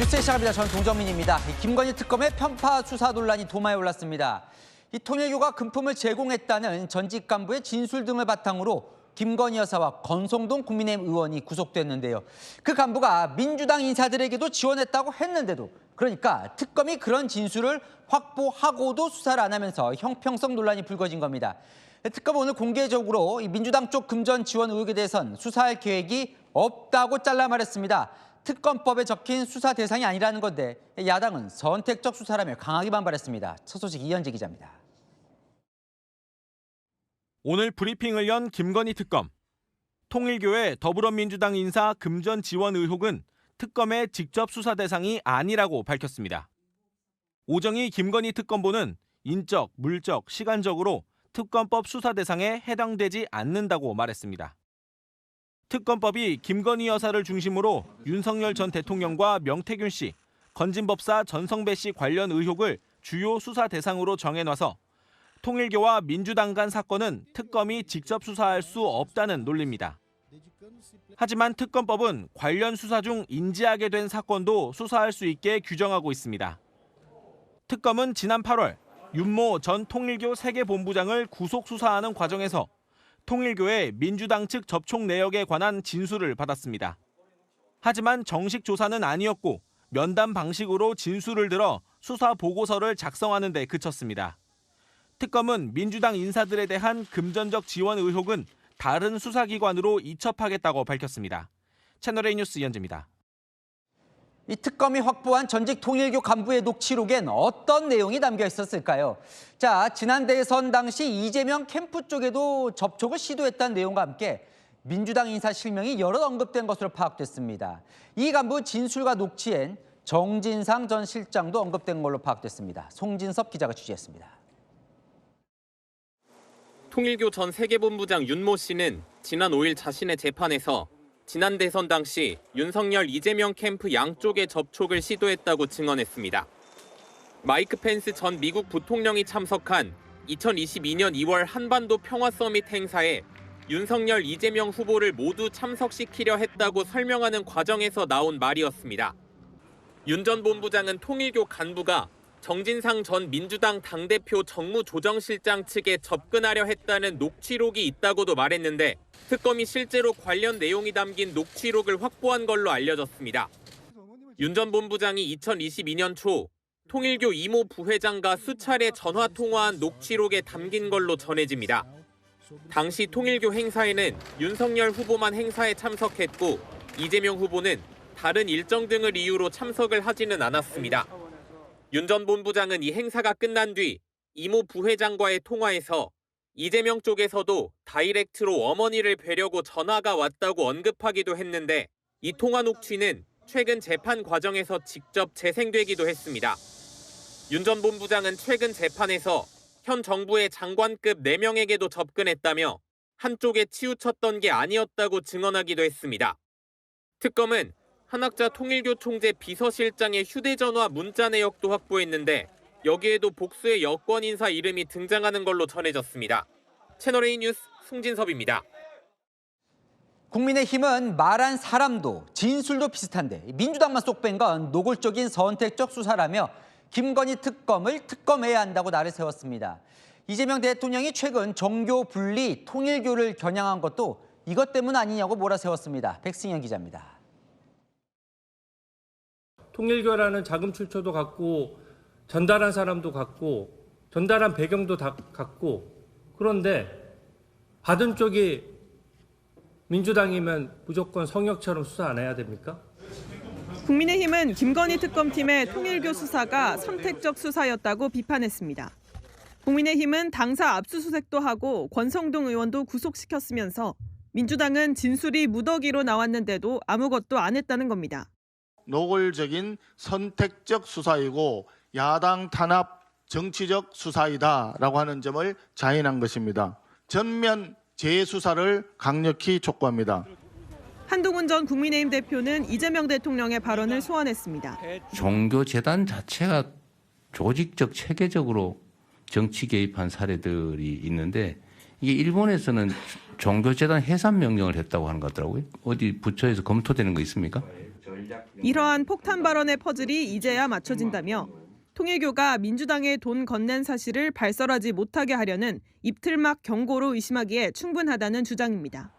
뉴스 시작합니다. 저는 동정민입니다. 김건희 특검의 편파 수사 논란이 도마에 올랐습니다. 이 통일교가 금품을 제공했다는 전직 간부의 진술 등을 바탕으로 김건희 여사와 권성동 국민의힘 의원이 구속됐는데요. 그 간부가 민주당 인사들에게도 지원했다고 했는데도, 그러니까 특검이 그런 진술을 확보하고도 수사를 안 하면서 형평성 논란이 불거진 겁니다. 특검은 오늘 공개적으로 민주당 쪽 금전 지원 의혹에 대해선 수사할 계획이 없다고 잘라 말했습니다. 특검법에 적힌 수사 대상이 아니라는 건데 야당은 선택적 수사라며 강하게 반발했습니다. 첫 소식 이현재 기자입니다. 오늘 브리핑을 연 김건희 특검. 통일교의 더불어민주당 인사 금전 지원 의혹은 특검의 직접 수사 대상이 아니라고 밝혔습니다. 오정희 김건희 특검보는 인적, 물적, 시간적으로 특검법 수사 대상에 해당되지 않는다고 말했습니다. 특검법이 김건희 여사를 중심으로 윤석열 전 대통령과 명태균 씨, 건진법사 전성배 씨 관련 의혹을 주요 수사 대상으로 정해놔서 통일교와 민주당 간 사건은 특검이 직접 수사할 수 없다는 논리입니다. 하지만 특검법은 관련 수사 중 인지하게 된 사건도 수사할 수 있게 규정하고 있습니다. 특검은 지난 8월 윤모 전 통일교 세계본부장을 구속 수사하는 과정에서 통일교의 민주당 측 접촉 내역에 관한 진술을 받았습니다. 하지만 정식 조사는 아니었고 면담 방식으로 진술을 들어 수사 보고서를 작성하는 데 그쳤습니다. 특검은 민주당 인사들에 대한 금전적 지원 의혹은 다른 수사기관으로 이첩하겠다고 밝혔습니다. 채널A 뉴스 이현재입니다. 이 특검이 확보한 전직 통일교 간부의 녹취록엔 어떤 내용이 담겨 있었을까요? 자, 지난 대선 당시 이재명 캠프 쪽에도 접촉을 시도했다는 내용과 함께 민주당 인사 실명이 여러 언급된 것으로 파악됐습니다. 이 간부 진술과 녹취엔 정진상 전 실장도 언급된 걸로 파악됐습니다. 송진섭 기자가 취재했습니다. 통일교 전 세계본부장 윤모 씨는 지난 5일 자신의 재판에서 지난 대선 당시 윤석열, 이재명 캠프 양쪽의 접촉을 시도했다고 증언했습니다. 마이크 펜스 전 미국 부통령이 참석한 2022년 2월 한반도 평화 서밋 행사에 윤석열, 이재명 후보를 모두 참석시키려 했다고 설명하는 과정에서 나온 말이었습니다. 윤 전 본부장은 통일교 간부가 정진상 전 민주당 당대표 정무조정실장 측에 접근하려 했다는 녹취록이 있다고도 말했는데 특검이 실제로 관련 내용이 담긴 녹취록을 확보한 걸로 알려졌습니다. 윤 전 본부장이 2022년 초 통일교 이모 부회장과 수차례 전화 통화한 녹취록에 담긴 걸로 전해집니다. 당시 통일교 행사에는 윤석열 후보만 행사에 참석했고 이재명 후보는 다른 일정 등을 이유로 참석을 하지는 않았습니다. 윤 전 본부장은 이 행사가 끝난 뒤 이모 부회장과의 통화에서 이재명 쪽에서도 다이렉트로 어머니를 뵈려고 전화가 왔다고 언급하기도 했는데 이 통화 녹취는 최근 재판 과정에서 직접 재생되기도 했습니다. 윤 전 본부장은 최근 재판에서 현 정부의 장관급 4명에게도 접근했다며 한쪽에 치우쳤던 게 아니었다고 증언하기도 했습니다. 특검은 한학자 통일교 총재 비서실장의 휴대전화 문자 내역도 확보했는데 여기에도 복수의 여권 인사 이름이 등장하는 걸로 전해졌습니다. 채널A 뉴스 송진섭입니다. 국민의힘은 말한 사람도 진술도 비슷한데 민주당만 쏙 뺀 건 노골적인 선택적 수사라며 김건희 특검을 특검해야 한다고 날을 세웠습니다. 이재명 대통령이 최근 정교 분리 통일교를 겨냥한 것도 이것 때문 아니냐고 몰아세웠습니다. 백승현 기자입니다. 통일교라는 자금 출처도 같고 전달한 사람도 같고 전달한 배경도 다 같고 그런데 받은 쪽이 민주당이면 무조건 성역처럼 수사 안 해야 됩니까? 국민의힘은 김건희 특검팀의 통일교 수사가 선택적 수사였다고 비판했습니다. 국민의힘은 당사 압수수색도 하고 권성동 의원도 구속시켰으면서 민주당은 진술이 무더기로 나왔는데도 아무것도 안 했다는 겁니다. 노골적인 선택적 수사이고 야당 탄압 정치적 수사이다라고 하는 점을 자인한 것입니다. 전면 재수사를 강력히 촉구합니다. 한동훈 전 국민의힘 대표는 이재명 대통령의 발언을 소환했습니다. 종교재단 자체가 조직적 체계적으로 정치 개입한 사례들이 있는데 이게 일본에서는 종교재단 해산 명령을 했다고 하는 것 같더라고요. 어디 부처에서 검토되는 거 있습니까? 이러한 폭탄 발언의 퍼즐이 이제야 맞춰진다며 통일교가 민주당에 돈 건넨 사실을 발설하지 못하게 하려는 입틀막 경고로 의심하기에 충분하다는 주장입니다.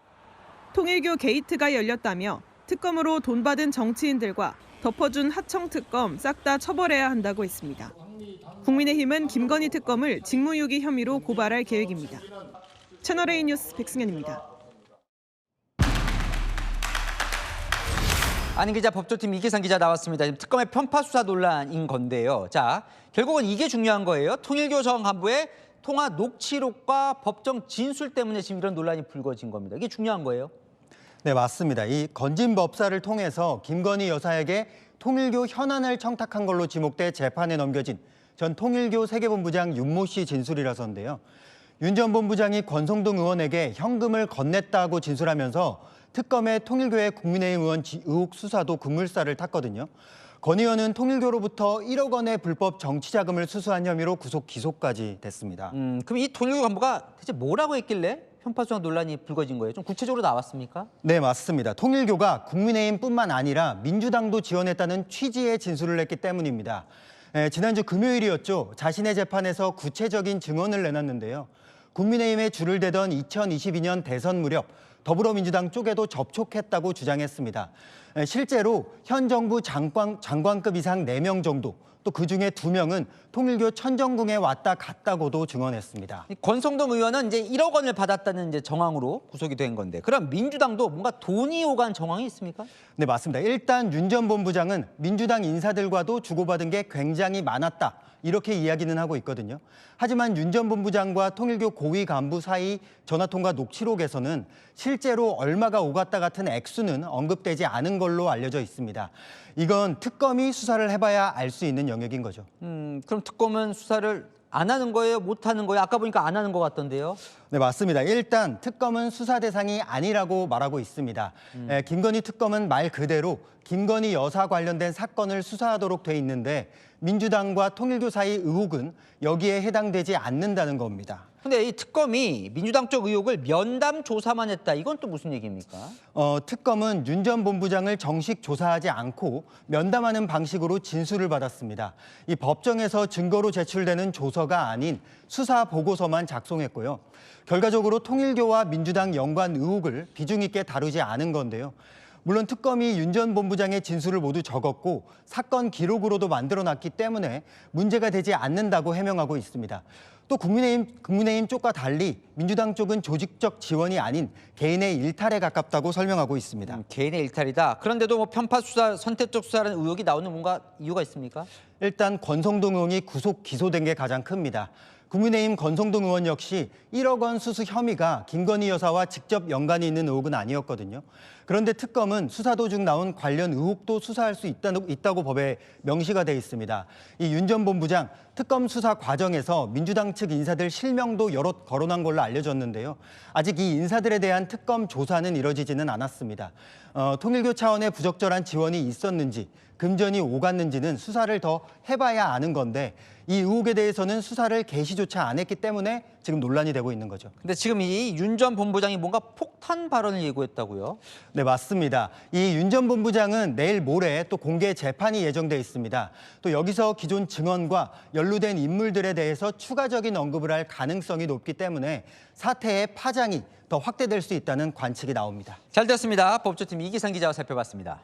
통일교 게이트가 열렸다며 특검으로 돈 받은 정치인들과 덮어준 하청 특검 싹 다 처벌해야 한다고 했습니다. 국민의힘은 김건희 특검을 직무유기 혐의로 고발할 계획입니다. 채널A 뉴스 백승현입니다. 안인 기자, 법조팀 이기상 기자 나왔습니다. 지금 특검의 편파 수사 논란인 건데요. 자, 결국은 이게 중요한 거예요. 통일교 전 간부의 통화 녹취록과 법정 진술 때문에 지금 이런 논란이 불거진 겁니다. 이게 중요한 거예요. 네, 맞습니다. 이 건진 법사를 통해서 김건희 여사에게 통일교 현안을 청탁한 걸로 지목돼 재판에 넘겨진 전 통일교 세계본부장 윤모 씨 진술이라서인데요. 윤 전 본부장이 권성동 의원에게 현금을 건넸다고 진술하면서 특검의 통일교의 국민의힘 의원 의혹 수사도 급물살을 탔거든요. 권 의원은 통일교로부터 1억 원의 불법 정치 자금을 수수한 혐의로 구속 기소까지 됐습니다. 그럼 이 통일교 간부가 대체 뭐라고 했길래 편파 수사 논란이 불거진 거예요? 좀 구체적으로 나왔습니까? 네, 맞습니다. 통일교가 국민의힘뿐만 아니라 민주당도 지원했다는 취지의 진술을 했기 때문입니다. 지난주 금요일이었죠. 자신의 재판에서 구체적인 증언을 내놨는데요. 국민의힘에 줄을 대던 2022년 대선 무렵 더불어민주당 쪽에도 접촉했다고 주장했습니다. 실제로 현 정부 장관급 이상 4명 정도, 또 그중에 2명은 통일교 천정궁에 왔다 갔다고도 증언했습니다. 이 권성동 의원은 이제 1억 원을 받았다는 이제 정황으로 구속이 된 건데, 그럼 민주당도 뭔가 돈이 오간 정황이 있습니까? 네, 맞습니다. 일단 윤 전 본부장은 민주당 인사들과도 주고받은 게 굉장히 많았다, 이렇게 이야기는 하고 있거든요. 하지만 윤 전 본부장과 통일교 고위 간부 사이 전화통화 녹취록에서는 실제로 얼마가 오갔다 같은 액수는 언급되지 않은 걸로 알려져 있습니다. 이건 특검이 수사를 해봐야 알 수 있는 영역인 거죠. 그럼 특검은 수사를 안 하는 거예요? 못 하는 거예요? 아까 보니까 안 하는 것 같던데요. 네, 맞습니다. 일단 특검은 수사 대상이 아니라고 말하고 있습니다. 김건희 특검은 말 그대로 김건희 여사 관련된 사건을 수사하도록 돼 있는데 민주당과 통일교 사이 의혹은 여기에 해당되지 않는다는 겁니다. 근데 이 특검이 민주당 쪽 의혹을 면담 조사만 했다. 이건 또 무슨 얘기입니까? 특검은 윤 전 본부장을 정식 조사하지 않고 면담하는 방식으로 진술을 받았습니다. 이 법정에서 증거로 제출되는 조서가 아닌 수사 보고서만 작성했고요. 결과적으로 통일교와 민주당 연관 의혹을 비중 있게 다루지 않은 건데요. 물론 특검이 윤 전 본부장의 진술을 모두 적었고 사건 기록으로도 만들어놨기 때문에 문제가 되지 않는다고 해명하고 있습니다. 또 국민의힘 쪽과 달리 민주당 쪽은 조직적 지원이 아닌 개인의 일탈에 가깝다고 설명하고 있습니다. 개인의 일탈이다. 그런데도 뭐 편파 수사, 선택적 수사라는 의혹이 나오는 뭔가 이유가 있습니까? 일단 권성동 의원이 구속 기소된 게 가장 큽니다. 국민의힘 권성동 의원 역시 1억 원 수수 혐의가 김건희 여사와 직접 연관이 있는 의혹은 아니었거든요. 그런데 특검은 수사 도중 나온 관련 의혹도 수사할 수 있다고 법에 명시가 돼 있습니다. 이 윤 전 본부장 특검 수사 과정에서 민주당 측 인사들 실명도 여럿 거론한 걸로 알려졌는데요. 아직 이 인사들에 대한 특검 조사는 이뤄지지는 않았습니다. 통일교 차원의 부적절한 지원이 있었는지 금전이 오갔는지는 수사를 더 해봐야 아는 건데 이 의혹에 대해서는 수사를 개시조차 안 했기 때문에 지금 논란이 되고 있는 거죠. 근데 지금 이 윤 전 본부장이 뭔가 폭탄 발언을 예고했다고요? 네, 맞습니다. 이 윤 전 본부장은 내일 모레 또 공개 재판이 예정돼 있습니다. 또 여기서 기존 증언과 연루된 인물들에 대해서 추가적인 언급을 할 가능성이 높기 때문에 사태의 파장이 더 확대될 수 있다는 관측이 나옵니다. 잘 됐습니다. 법조팀 이기상 기자와 살펴봤습니다.